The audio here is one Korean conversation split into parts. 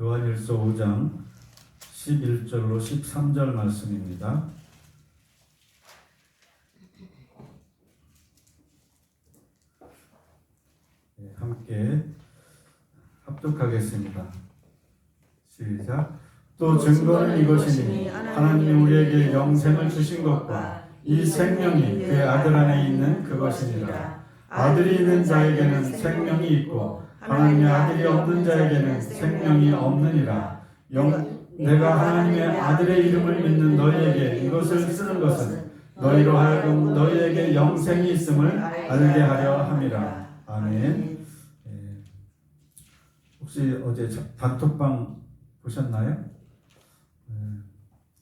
요한일서 5장 11절로 13절 말씀입니다. 함께 합독하겠습니다. 시작. 또 증거는 이것이니 하나님이 우리에게 영생을 주신 것과 이 생명이 그의 아들 안에 있는 그것이니라. 아들이 있는 자에게는 생명이 있고 하나님의 아들이 없는 자에게는 생명이 없느니라. 내가 하나님의 아들의 이름을 믿는 너희에게 이것을 쓰는 것은 너희로 하여금 너희에게 영생이 있음을 알게 하려 함이라. 아멘. 혹시 어제 단톡방 보셨나요?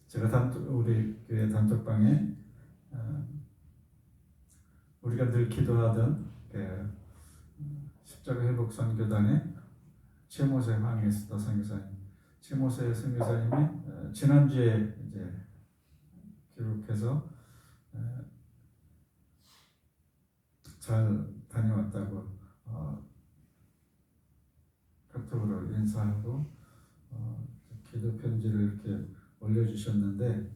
제가 우리 교회 단톡방에 우리가 늘 기도하던 십자가 회복 선교단의 최모세 황예스터 선교사님, 최모세 선교사님이 지난주에 이제 기록해서 잘 다녀왔다고 카톡으로 인사하고 기도 편지를 이렇게 올려주셨는데,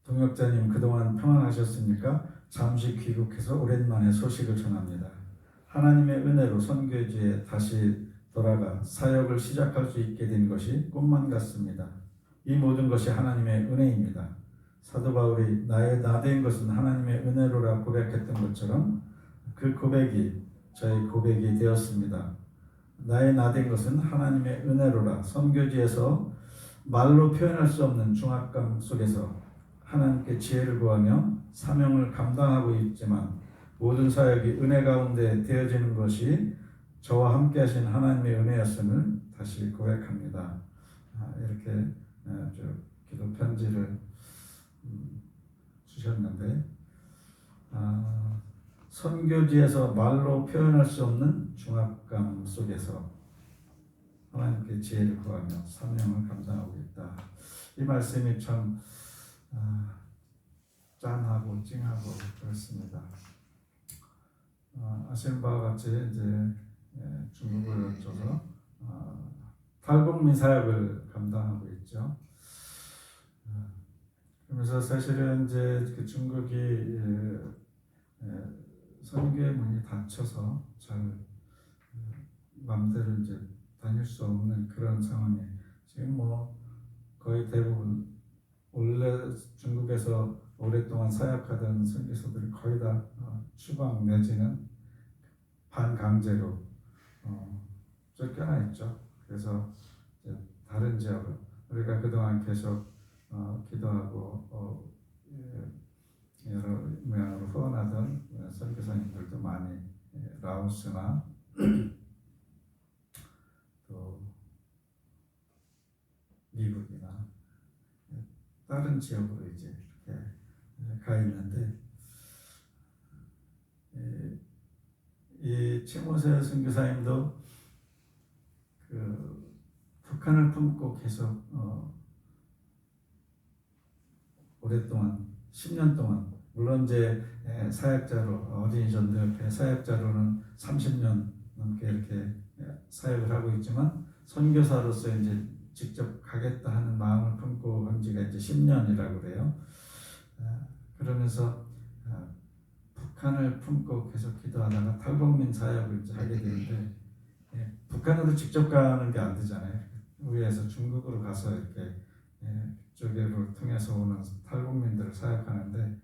동역자님 그동안 평안하셨습니까? 잠시 귀국해서 오랜만에 소식을 전합니다. 하나님의 은혜로 선교지에 다시 돌아가 사역을 시작할 수 있게 된 것이 꿈만 같습니다. 이 모든 것이 하나님의 은혜입니다. 사도 바울이 나의 나된 것은 하나님의 은혜로라 고백했던 것처럼 그 고백이 저의 고백이 되었습니다. 나의 나된 것은 하나님의 은혜로라. 선교지에서 말로 표현할 수 없는 중압감 속에서 하나님께 지혜를 구하며 사명을 감당하고 있지만 모든 사역이 은혜 가운데 되어지는 것이 저와 함께 하신 하나님의 은혜였음을 다시 고백합니다. 이렇게 기도 편지를 주셨는데, 선교지에서 말로 표현할 수 없는 중압감 속에서 하나님께 지혜를 구하며 사명을 감당하고 있다. 이 말씀이 참 짠하고 찡하고 그렇습니다. 아시는 바와 같이 이제 중국을 거쳐서 탈북민 사역을 감당하고 있죠. 그러면서 사실은 이제 그 중국이 선교의 문이 닫혀서 잘 마음대로 이제 다닐 수 없는 그런 상황에 지금 거의 대부분 원래 중국에서 오랫동안 사역하던 선교사들이 거의 다 추방 내지는 반강제로 쫓겨나 있죠. 그래서 이제 다른 지역을 우리가 그동안 계속 기도하고 여러 모양으로 후원하던 선교사님들도 많이 라오스나 또 미국이나 다른 지역으로 이제 이렇게 가 있는데, 이 최모세 선교사님도 그 북한을 품고 계속 오랫동안 10년 동안, 물론 이제 사역자로 어린이 전도협회 사역자로는 30년 넘게 이렇게 사역을 하고 있지만 선교사로서 이제 직접 가겠다 하는 마음을 품고 한 지가 이제 10년이라고 그래요. 그러면서 북한을 품고 계속 기도하다가 탈북민 사역을 이제 하게 되는데, 북한으로 직접 가는 게 안 되잖아요. 위에서 중국으로 가서 이렇게 그쪽으로 통해서 오는 탈북민들을 사역하는데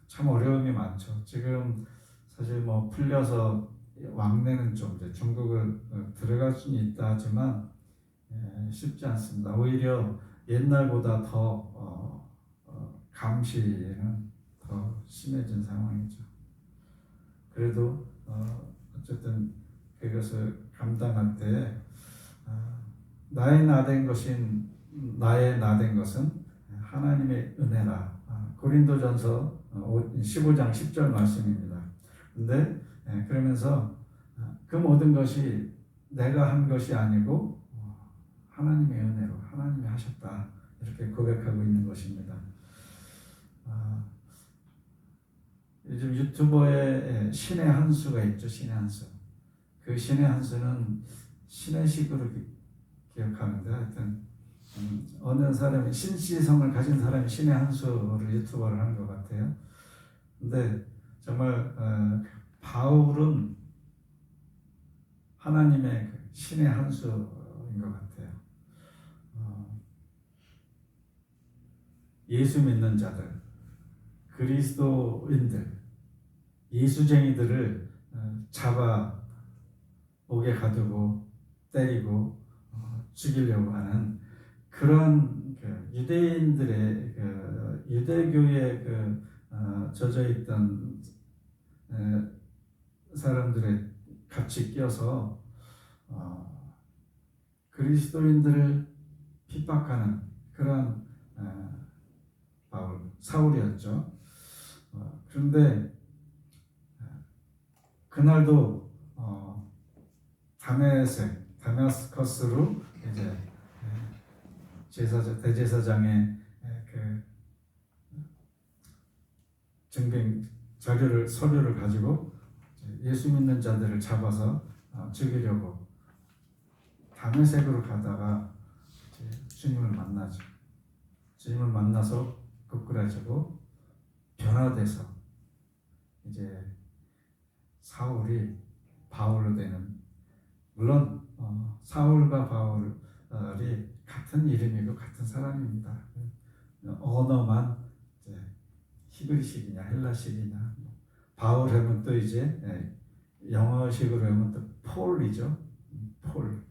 참 어려움이 많죠. 지금 사실 풀려서 왕래는 좀 이제 중국을 들어갈 수는 있다 하지만 쉽지 않습니다. 오히려 옛날보다 더 감시는 더 심해진 상황이죠. 그래도 어쨌든 그것을 감당할 때 나의 나된 것은 하나님의 은혜라. 고린도전서 15장 10절 말씀입니다. 근데 그러면서 그 모든 것이 내가 한 것이 아니고 하나님의 은혜로 하나님이 하셨다, 이렇게 고백하고 있는 것입니다. 요즘 유튜버에 신의 한 수가 있죠. 신의 한 수. 그 그 신의 한 수는 신의식으로 기억하는데 하여튼 어느 사람이 신시성을 가진 사람이 신의 한 수를 유튜버를 하는 것 같아요. 근데 정말 바울은 하나님의 신의 한 수인 것 같아요. 예수 믿는 자들, 그리스도인들, 예수쟁이들을 잡아 옥에 가두고 때리고 죽이려고 하는 그런 유대인들의 유대교에 젖어 있던 사람들의 같이 끼어서 그리스도인들을 핍박하는 그런 바울 사울이었죠. 그런데 그날도 다메스커스로 이제 대제사장의 그 증빙 서류를 가지고 예수 믿는 자들을 잡아서 죽이려고 다메섹으로 가다가 주님을 만나죠. 주님을 만나서 부끄러지고 변화돼서 이제 사울이 바울로 되는, 물론 사울과 바울이 같은 이름이고 같은 사람입니다. 언어만 이제 히브리식이냐 헬라식이냐, 바울 하면 또 이제 영어식으로 하면 또 폴이죠. 폴.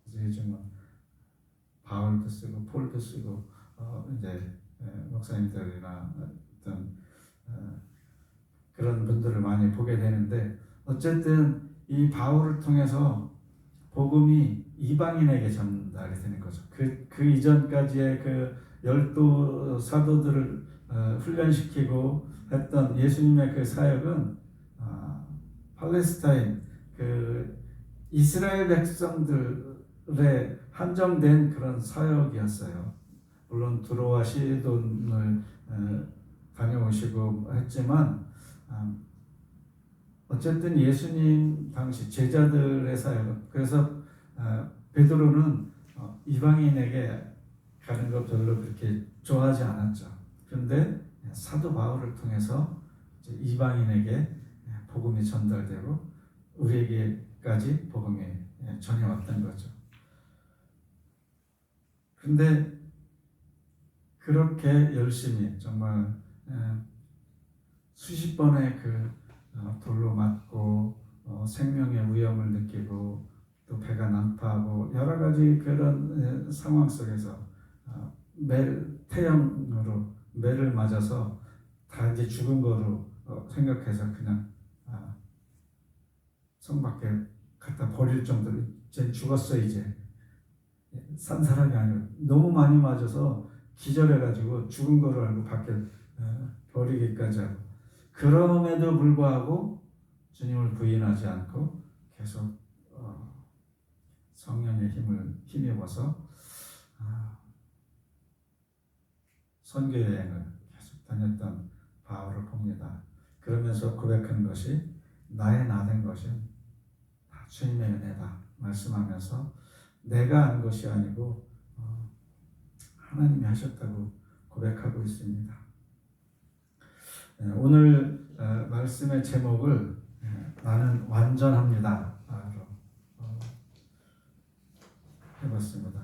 그래서 요즘은 바울도 쓰고 폴도 쓰고 이제 목사님들이나 어떤 그런 분들을 많이 보게 되는데, 어쨌든 이 바울을 통해서 복음이 이방인에게 전달이 되는 거죠. 그 이전까지의 그 12 사도들을 훈련시키고 했던 예수님의 그 사역은 팔레스타인 그 이스라엘 백성들에 한정된 그런 사역이었어요. 물론 두로와 시돈을 다녀오시고 했지만 어쨌든 예수님 당시 제자들의 사역은, 그래서 베드로는 이방인에게 가는 것 별로 그렇게 좋아하지 않았죠. 그런데 사도 바울을 통해서 이방인에게 복음이 전달되고 우리에게까지 복음이 전해왔던 거죠. 그런데 그렇게 열심히 정말 수십 번의 돌로 맞고 생명의 위험을 느끼고 또 배가 난파하고 여러 가지 그런 상황 속에서 태형으로 매를 맞아서 다 이제 죽은 거로 생각해서 그냥 성 밖에 갖다 버릴 정도로 이제 죽었어, 이제 산 사람이 아니고 너무 많이 맞아서 기절해가지고 죽은 거로 알고 밖에 버리기까지 하고, 그럼에도 불구하고 주님을 부인하지 않고 계속 성령의 힘을 힘입어서 선교 여행을 계속 다녔던 바울을 봅니다. 그러면서 고백한 것이 나의 나된 것은 다 주님의 은혜다 말씀하면서 내가 한 것이 아니고 하나님이 하셨다고 고백하고 있습니다. 오늘 말씀의 제목을 나는 완전합니다 해봤습니다.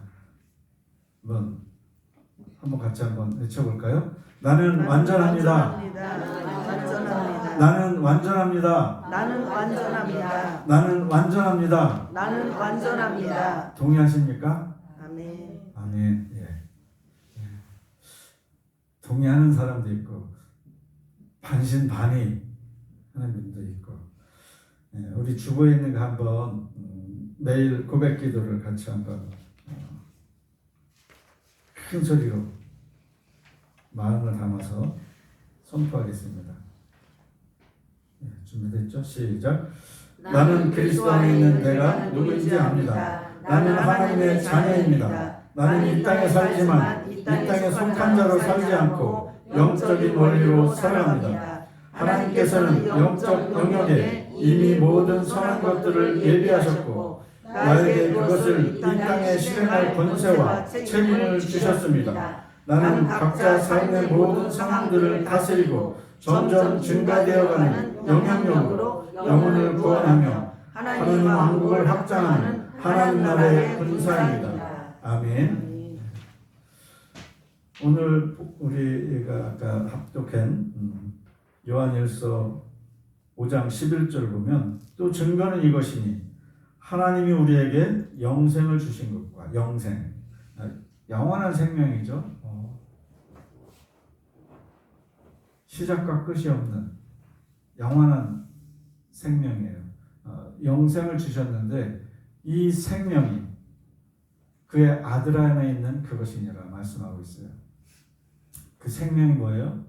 한번 같이 한번 외쳐볼까요? 나는 완전합니다. 나는 완전합니다. 나는 완전합니다. 나는 완전합니다. 나는 완전합니다. 동의하십니까? 아멘. 아멘. 예. 동의하는 사람도 있고 반신반의 하는 분도 있고, 우리 주보에 있는 거 한번 매일 고백 기도를 같이 한번 큰 소리로 마음을 담아서 선포하겠습니다. 준비됐죠? 시작. 나는 그리스도 안에 있는 내가 누구인지 압니다. 나는 하나님의 자녀입니다. 나는 이 땅에 살지만 이 땅에 속한 자로 살지 않고 영적인 원리로 살아갑니다. 하나님께서는 영적 영역에 이미 모든 선한 것들을 예비하셨고 나에게 그것을 이 땅에 실행할 권세와 책임을 주셨습니다. 나는 각자 삶의 모든 상황들을 다스리고 점점 증가되어가는 영향력으로 영혼을 구원하며 하나님 왕국을 확장하는 하나님 나라의 군사입니다. 아멘. 오늘 우리가 아까 합독한 요한일서 5장 11절 보면 또 증거는 이것이니 하나님이 우리에게 영생을 주신 것과 영생, 영원한 생명이죠. 시작과 끝이 없는 영원한 생명이에요. 영생을 주셨는데 이 생명이 그의 아들 안에 있는 그것이니라 말씀하고 있어요. 그 생명이 뭐예요?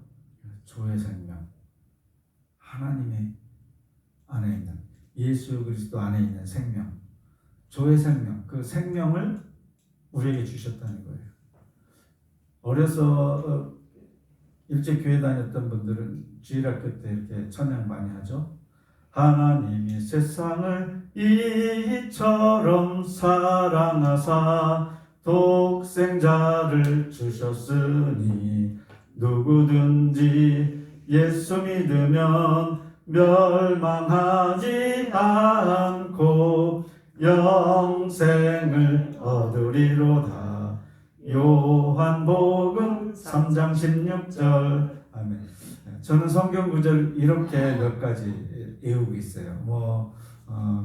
조의 생명. 하나님의 안에 있는 예수 그리스도 안에 있는 생명. 조의 생명. 그 생명을 우리에게 주셨다는 거예요. 어려서 일찍 교회 다녔던 분들은 주일학교 때 이렇게 찬양 많이 하죠. 하나님이 세상을 이처럼 사랑하사 독생자를 주셨으니 누구든지 예수 믿으면 멸망하지 않고 영생을 얻으리로다. 요한복음 3장 16절. 아멘. 저는 성경 구절 이렇게 몇 가지 외우고 있어요.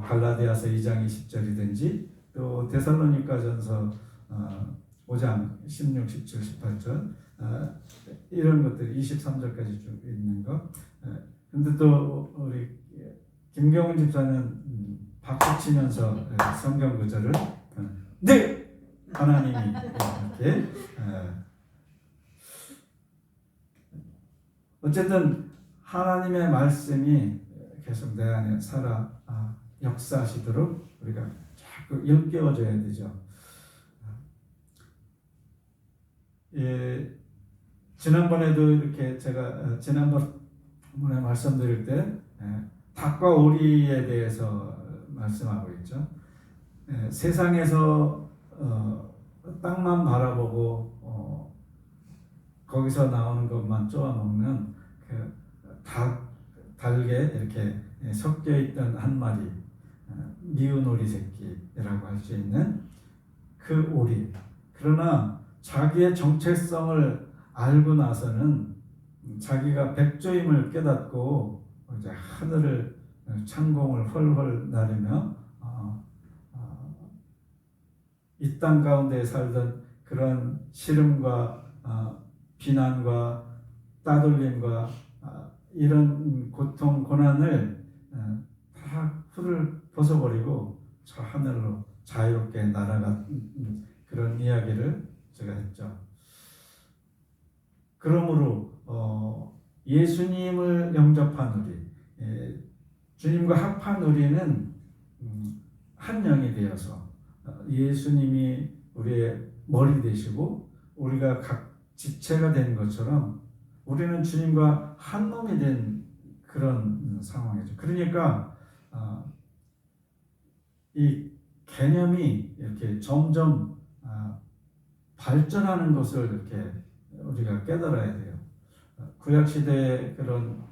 갈라디아서 2장 20절이든지 또 데살로니가전서 5장 16, 17, 18절 이런 것들 23절까지 쭉 있는 거. 근데 또 우리 김경훈 집사는 박수 치면서 성경 구절을 네! 하나님이 이렇게 어쨌든 하나님의 말씀이 계속 내 안에 살아 역사하시도록 우리가 자꾸 일깨워줘야 되죠. 지난번에도 이렇게 제가 지난번에 말씀드릴 때 닭과 오리에 대해서 말씀하고 있죠. 세상에서 땅만 바라보고 거기서 나오는 것만 쪼아 먹는 그 달게 이렇게 섞여 있던 한 마리 미운 오리 새끼라고 할 수 있는 그 오리. 그러나 자기의 정체성을 알고 나서는 자기가 백조임을 깨닫고 이제 하늘을 창공을 헐헐 나르며 이 땅 가운데 살던 그런 시름과 비난과 따돌림과 이런 고통 고난을 다 풀을 벗어버리고 저 하늘로 자유롭게 날아간 그런 이야기를 제가 했죠. 그러므로 예수님을 영접한 우리, 주님과 합한 우리는 한 영이 되어서 예수님이 우리의 머리 되시고 우리가 각 지체가 된 것처럼 우리는 주님과 한 몸이 된 그런 상황이죠. 그러니까 이 개념이 이렇게 점점 발전하는 것을 이렇게 우리가 깨달아야 돼요. 구약 시대의 그런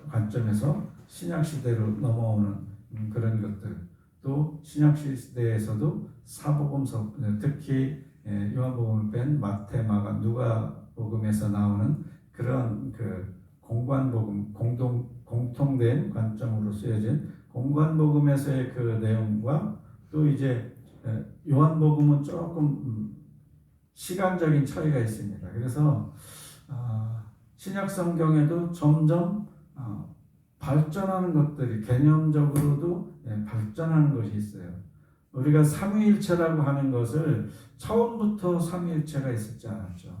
관점에서 신약 시대로 넘어오는 그런 것들, 또 신약 시대에서도 사복음서, 특히 요한복음을 뺀 마태, 마가, 누가복음에서 나오는 그런 그 공관복음, 공통된 관점으로 쓰여진 공관복음에서의 그 내용과 또 이제 요한복음은 조금 시간적인 차이가 있습니다. 그래서 신약 성경에도 점점 발전하는 것들이 개념적으로도 발전하는 것이 있어요. 우리가 삼위일체라고 하는 것을 처음부터 삼위일체가 있었지 않았죠.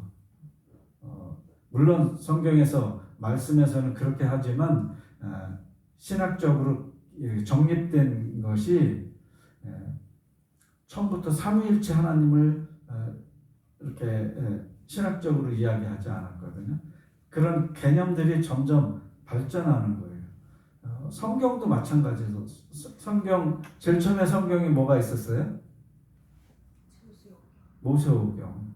물론 성경에서 말씀에서는 그렇게 하지만 신학적으로 정립된 것이 처음부터 삼위일체 하나님을 이렇게 신학적으로 이야기하지 않았거든요. 그런 개념들이 점점 발전하는 거예요. 성경도 마찬가지로 성경 제일 처음에 성경이 뭐가 있었어요? 모세오경.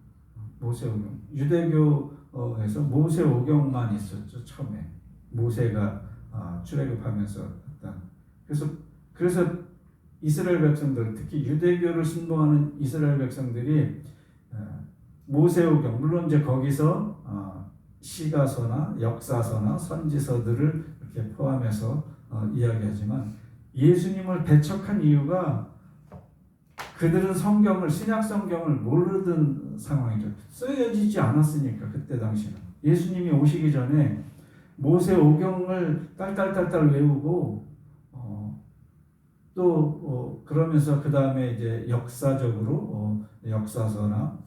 유대교에서 모세오경만 있었죠. 처음에 모세가 출애굽하면서 했던. 그래서 이스라엘 백성들, 특히 유대교를 신봉하는 이스라엘 백성들이 모세오경, 물론 이제 거기서 시가서나 역사서나 선지서들을 이렇게 포함해서 이야기하지만, 예수님을 배척한 이유가 그들은 성경을, 신약 성경을 모르던 상황이죠. 쓰여지지 않았으니까. 그때 당시는 예수님이 오시기 전에 모세오경을 딸딸딸딸 외우고 또 그러면서 그 다음에 이제 역사적으로 역사서나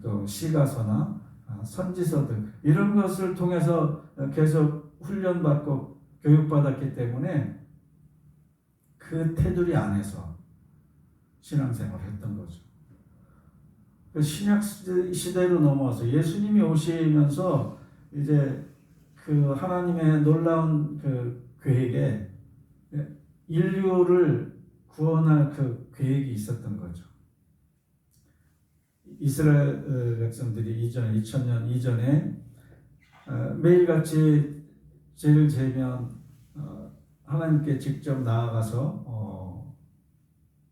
또 시가서나 선지서들 이런 것을 통해서 계속 훈련받고 교육받았기 때문에 그 테두리 안에서 신앙생활을 했던 거죠. 그 신약 시대로 넘어와서 예수님이 오시면서 이제 그 하나님의 놀라운 그 계획에 인류를 구원할 그 계획이 있었던 거죠. 이스라엘 백성들이 이전에 2000년 이전에 매일같이 죄를 지면 하나님께 직접 나아가서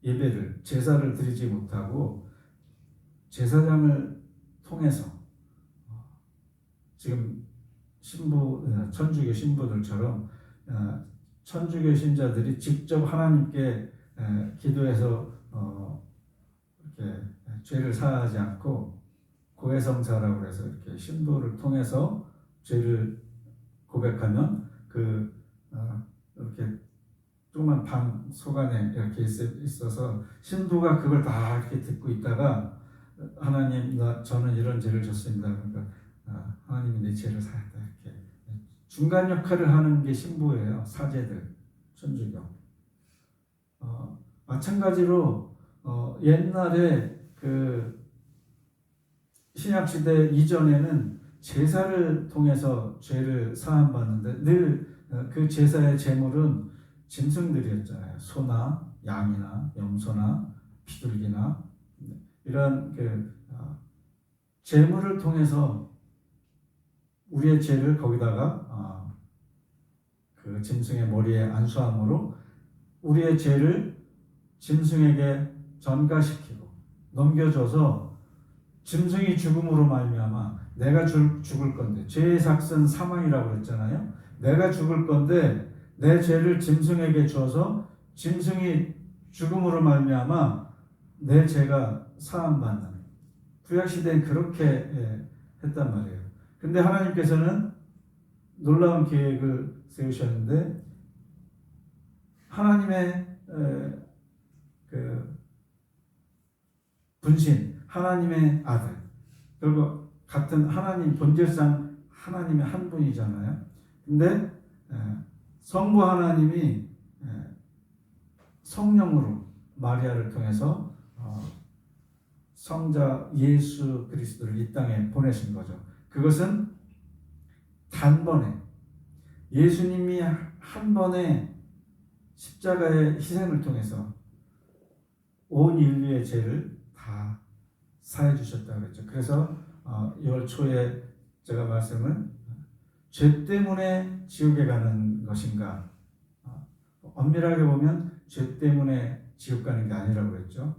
예배를, 제사를 드리지 못하고 제사장을 통해서 지금 천주교 신부들처럼 천주교 신자들이 직접 하나님께 기도해서 이렇게 죄를 사하지 않고 고해성사라고 해서 이렇게 신부를 통해서 죄를 고백하면 이렇게 조그만 방 속 안에 이렇게 있어서 신부가 그걸 다 이렇게 듣고 있다가 하나님, 저는 이런 죄를 졌습니다. 그러니까 하나님이 내 죄를 사했다, 이렇게 중간 역할을 하는 게 신부예요. 사제들, 천주교. 마찬가지로 옛날에 그 신약 시대 이전에는 제사를 통해서 죄를 사함 받는데 늘 그 제사의 제물은 짐승들이었잖아요. 소나 양이나 염소나 비둘기나 이런 제물을 통해서 우리의 죄를 거기다가 그 짐승의 머리에 안수함으로 우리의 죄를 짐승에게 전가시키고 넘겨줘서 짐승이 죽음으로 말미암아 내가 죽을 건데, 죄의 삭은 사망이라고 그랬잖아요. 내가 죽을 건데 내 죄를 짐승에게 줘서 짐승이 죽음으로 말미암아 내 죄가 사함받는, 구약 시대엔 그렇게 했단 말이에요. 근데 하나님께서는 놀라운 계획을 세우셨는데, 하나님의 그 분신, 하나님의 아들, 그리고 같은 하나님, 본질상 하나님의 한 분이잖아요. 근데 성부 하나님이 성령으로 마리아를 통해서 성자 예수 그리스도를 이 땅에 보내신 거죠. 그것은 단번에, 예수님이 한 번에 십자가의 희생을 통해서 온 인류의 죄를 다 사해 주셨다고 그랬죠. 그래서 6월 초에 제가 말씀을, 죄 때문에 지옥에 가는 것인가, 엄밀하게 보면 죄 때문에 지옥 가는 게 아니라고 그랬죠.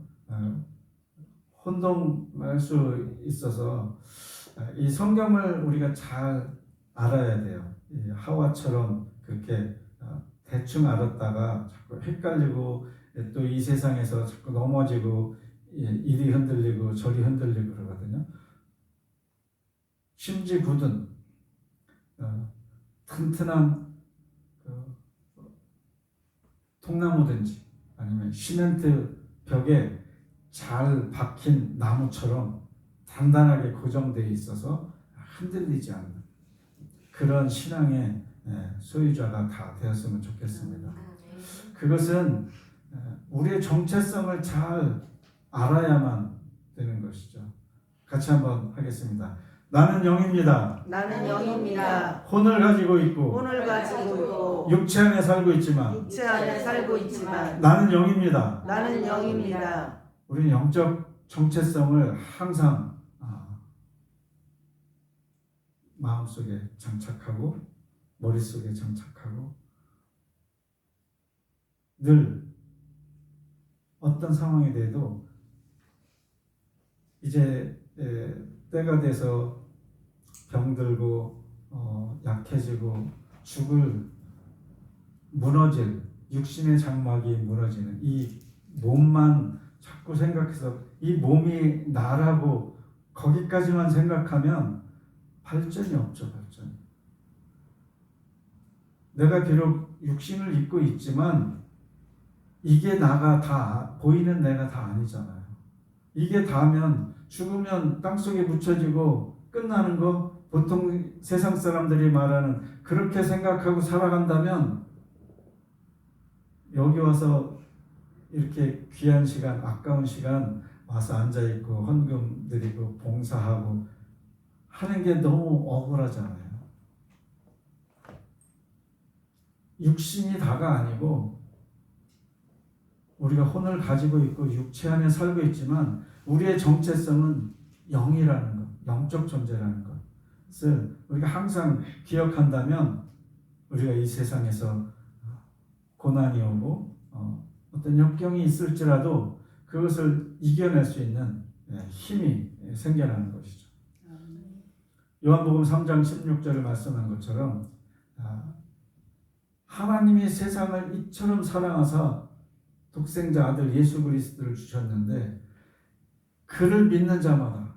혼동할 수 있어서 이 성경을 우리가 잘 알아야 돼요. 하와처럼 그렇게 대충 알았다가 자꾸 헷갈리고 또 이 세상에서 자꾸 넘어지고 이리 흔들리고 저리 흔들리고 그러거든요. 심지 굳은 튼튼한 통나무든지 아니면 시멘트 벽에 잘 박힌 나무처럼 단단하게 고정되어 있어서 흔들리지 않는 그런 신앙의 소유자가 다 되었으면 좋겠습니다. 그것은 우리의 정체성을 잘 알아야만 되는 것이죠. 같이 한번 하겠습니다. 나는 영입니다. 나는 영입니다. 혼을 가지고 있고 혼을 가지고 있고 육체 안에 살고 있지만 육체 안에 살고 있지만 나는 영입니다. 나는 영입니다. 우리는 영적 정체성을 항상 마음속에 장착하고 머릿속에 장착하고 늘 어떤 상황에 대해도 이제 때가 돼서 병들고 약해지고 무너질 육신의 장막이 무너지는 이 몸만 자꾸 생각해서 이 몸이 나라고 거기까지만 생각하면 발전이 없죠. 발전. 내가 비록 육신을 입고 있지만 이게 나가 다 보이는 내가 다 아니잖아요. 이게 다면 죽으면 땅속에 묻혀지고 끝나는 거 보통 세상 사람들이 말하는 그렇게 생각하고 살아간다면 여기 와서 이렇게 귀한 시간, 아까운 시간 와서 앉아있고 헌금 드리고 봉사하고 하는 게 너무 억울하잖아요. 육신이 다가 아니고 우리가 혼을 가지고 있고 육체 안에 살고 있지만 우리의 정체성은 영이라는 것, 영적 존재라는 것을 우리가 항상 기억한다면 우리가 이 세상에서 고난이 오고 어떤 역경이 있을지라도 그것을 이겨낼 수 있는 힘이 생겨나는 것이죠. 요한복음 3장 16절을 말씀한 것처럼 하나님이 세상을 이처럼 사랑하사 독생자 아들 예수 그리스도를 주셨는데 그를 믿는 자마다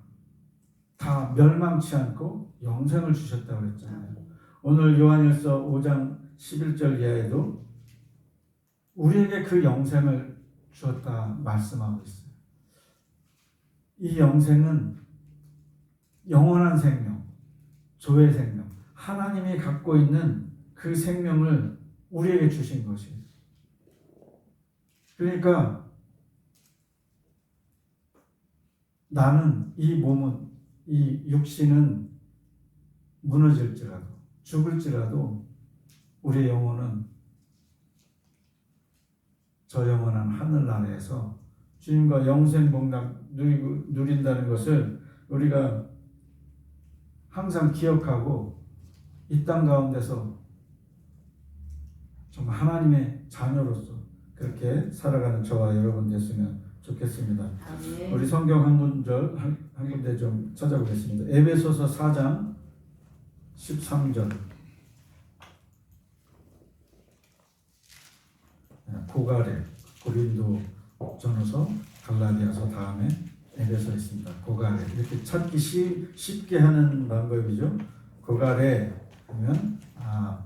다 멸망치 않고 영생을 주셨다고 그랬잖아요. 오늘 요한일서 5장 11절 이하에도 우리에게 그 영생을 주었다 말씀하고 있어요. 이 영생은 영원한 생명, 조의 생명, 하나님이 갖고 있는 그 생명을 우리에게 주신 것이에요. 그러니까 나는 이 몸은 이 육신은 무너질지라도 죽을지라도 우리의 영혼은 저 영원한 하늘나라에서 주님과 영생복락 누린다는 것을 우리가 항상 기억하고 이 땅 가운데서 정말 하나님의 자녀로서 그렇게 살아가는 저와 여러분 됐으면 좋겠습니다. 아멘. 우리 성경 한 군데 좀 찾아보겠습니다. 에베소서 4장 13절. 고갈에 고린도 전후서 갈라디아서 다음에 에베소 있습니다. 고갈에 이렇게 찾기 쉽게 하는 방법이죠. 고갈에 하면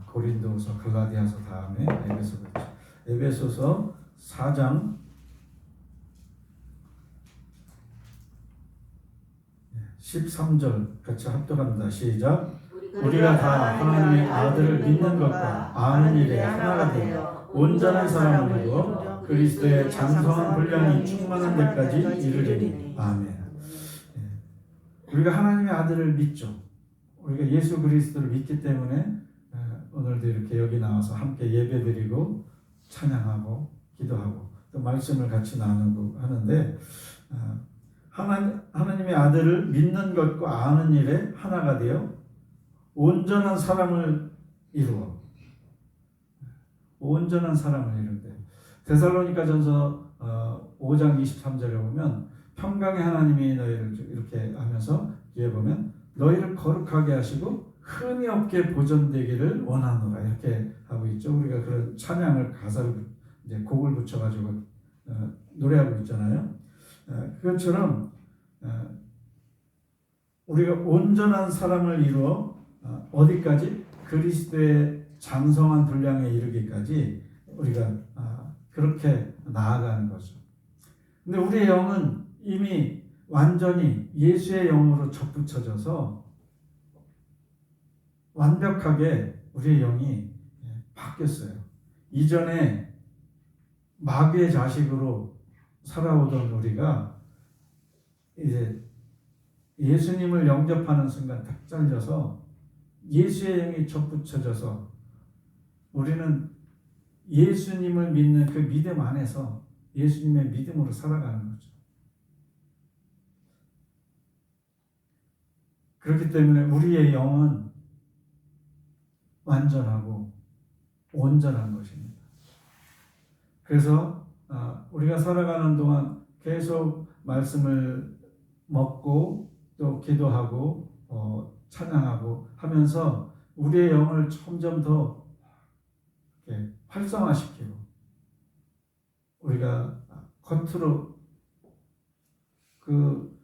고린도서 갈라디아서 다음에 에베소 그렇죠. 에베소서 4장 13절 같이 합독합니다. 시작. 우리가 다 하나님의 아들을 믿는 것과 아는 일에 하나가 되어 온전한 사람을 이루어 그리스도의 장성한 분량이 충만한 데까지 이르리니. 아멘. 우리가 하나님의 아들을 믿죠. 우리가 예수 그리스도를 믿기 때문에 오늘도 이렇게 여기 나와서 함께 예배드리고 찬양하고 기도하고 또 말씀을 같이 나누고 하는데 하나님의 아들을 믿는 것과 아는 일에 하나가 되어 온전한 사람을 이루어 온전한 사람을 이룬대. 데살로니가전서 5장 23절에 보면 평강의 하나님이 너희를 이렇게 하면서 뒤에 보면 너희를 거룩하게 하시고 흠이 없게 보존되기를 원하노라 이렇게 하고 있죠. 우리가 그런 찬양을 가사를 이제 곡을 붙여가지고 노래하고 있잖아요. 그것처럼 우리가 온전한 사람을 이루어 어디까지? 그리스도의 장성한 분량에 이르기까지 우리가 그렇게 나아가는 거죠. 근데 우리의 영은 이미 완전히 예수의 영으로 접붙여져서 완벽하게 우리의 영이 바뀌었어요. 이전에 마귀의 자식으로 살아오던 우리가 이제 예수님을 영접하는 순간 딱 잘려서 예수의 영이 접붙여져서 우리는 예수님을 믿는 그 믿음 안에서 예수님의 믿음으로 살아가는 거죠. 그렇기 때문에 우리의 영은 완전하고 온전한 것입니다. 그래서 우리가 살아가는 동안 계속 말씀을 먹고 또 기도하고 찬양하고 하면서 우리의 영을 점점 더 이렇게 활성화시키고 우리가 겉으로 그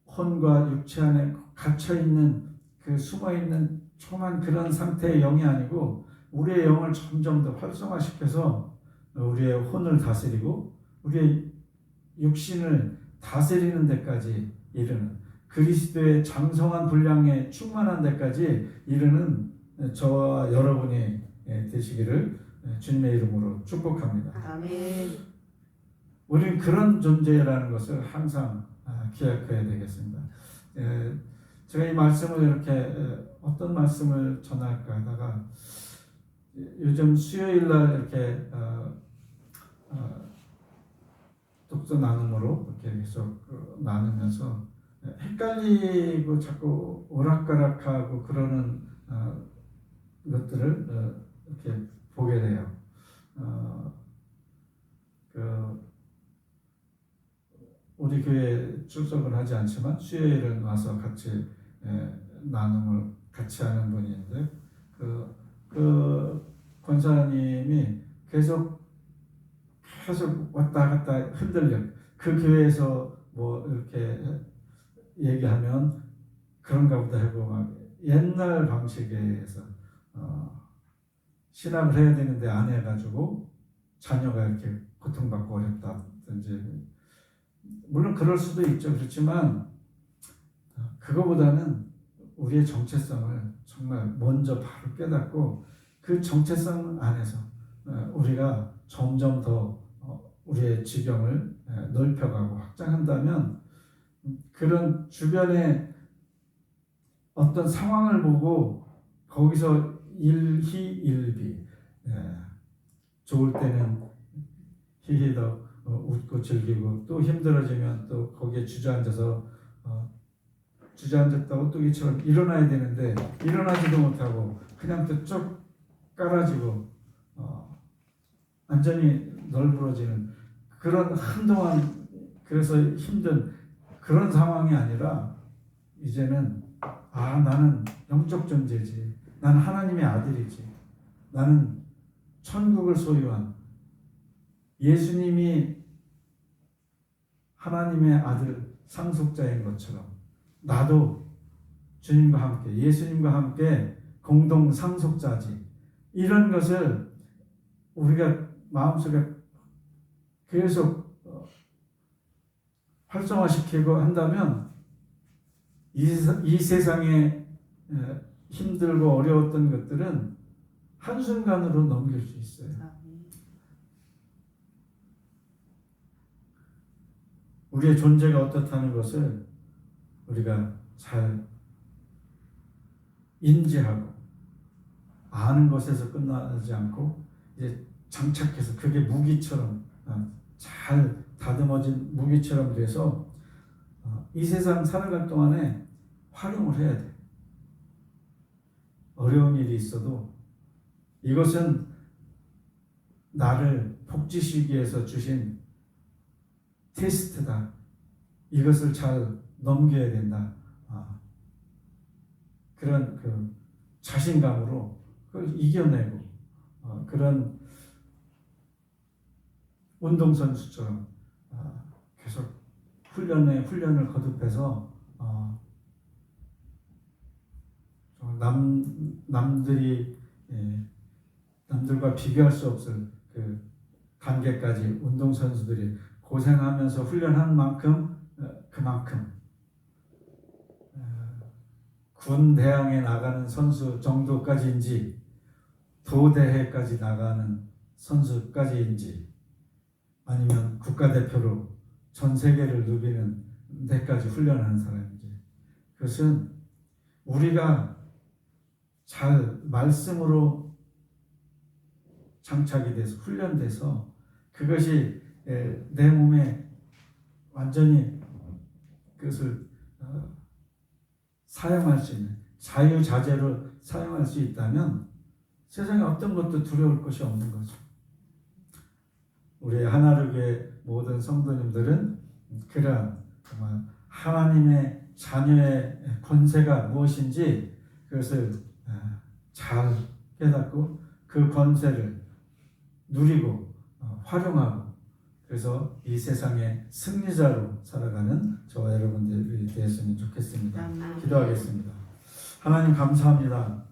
혼과 육체 안에 갇혀있는 그 숨어있는 초만 그런 상태의 영이 아니고 우리의 영을 점점 더 활성화시켜서 우리의 혼을 다스리고 우리의 육신을 다스리는 데까지 이르는 그리스도의 장성한 분량에 충만한 데까지 이르는 저와 여러분이 되시기를 주님의 이름으로 축복합니다. 아멘. 우리는 그런 존재라는 것을 항상 기억해야 되겠습니다. 제가 이 말씀을 이렇게 어떤 말씀을 전할까 하다가 요즘 수요일 날 이렇게 독서 나눔으로 이렇게 계속 나누면서 헷갈리고 자꾸 오락가락하고 그러는 것들을 이렇게 보게 돼요. 우리 교회에 출석을 하지 않지만 수요일은 와서 같이 나눔을 같이 하는 분인데 그 권사님이 계속 왔다 갔다 흔들려. 그 교회에서 뭐 이렇게 얘기하면 그런가 보다 하고 막 옛날 방식에 의해서 신학을 해야 되는데 안 해가지고 자녀가 이렇게 고통받고 어렵다든지 물론 그럴 수도 있죠. 그렇지만 그거보다는 우리의 정체성을 정말 먼저 바로 깨닫고 그 정체성 안에서 우리가 점점 더 우리의 지경을 넓혀가고 확장한다면 그런 주변의 어떤 상황을 보고 거기서 일희일비 좋을 때는 히히더 웃고 즐기고 또 힘들어지면 또 거기에 주저앉아서 주저앉았다 오뚜기처럼 일어나야 되는데 일어나지도 못하고 그냥 또 쭉 깔아지고 완전히 널브러지는 그런 한동안 그래서 힘든 그런 상황이 아니라 이제는 나는 영적 존재지, 나는 하나님의 아들이지, 나는 천국을 소유한 예수님이 하나님의 아들 상속자인 것처럼 나도 주님과 함께 예수님과 함께 공동 상속자지. 이런 것을 우리가 마음속에 계속 활성화시키고 한다면 이 세상에 힘들고 어려웠던 것들은 한순간으로 넘길 수 있어요. 우리의 존재가 어떻다는 것을 우리가 잘 인지하고 아는 것에서 끝나지 않고 이제 장착해서 그게 무기처럼 잘 다듬어진 무기처럼 돼서 이 세상 살아갈 동안에 활용을 해야 돼. 어려운 일이 있어도 이것은 나를 복지시기 위해서 주신 테스트다. 이것을 잘 넘겨야 된다. 그런 그 자신감으로 그걸 이겨내고 그런 운동선수처럼 계속 훈련을 거듭해서 남들과 비교할 수 없을 그 단계까지 운동선수들이 고생하면서 훈련한 만큼 그만큼 군 대항에 나가는 선수 정도까지인지 도대회까지 나가는 선수까지인지 아니면 국가대표로 전 세계를 누비는 데까지 훈련하는 사람인지 그것은 우리가 잘 말씀으로 장착이 돼서 훈련돼서 그것이 내 몸에 완전히 그것을 사용할 수 있는 자유자재로 사용할 수 있다면 세상에 어떤 것도 두려울 것이 없는 거죠. 우리 하나교회 모든 성도님들은 그러한 정말 하나님의 자녀의 권세가 무엇인지 그것을 잘 깨닫고 그 권세를 누리고 활용하고 그래서 이 세상의 승리자로 살아가는 저와 여러분들이 되었으면 좋겠습니다. 기도하겠습니다. 하나님 감사합니다.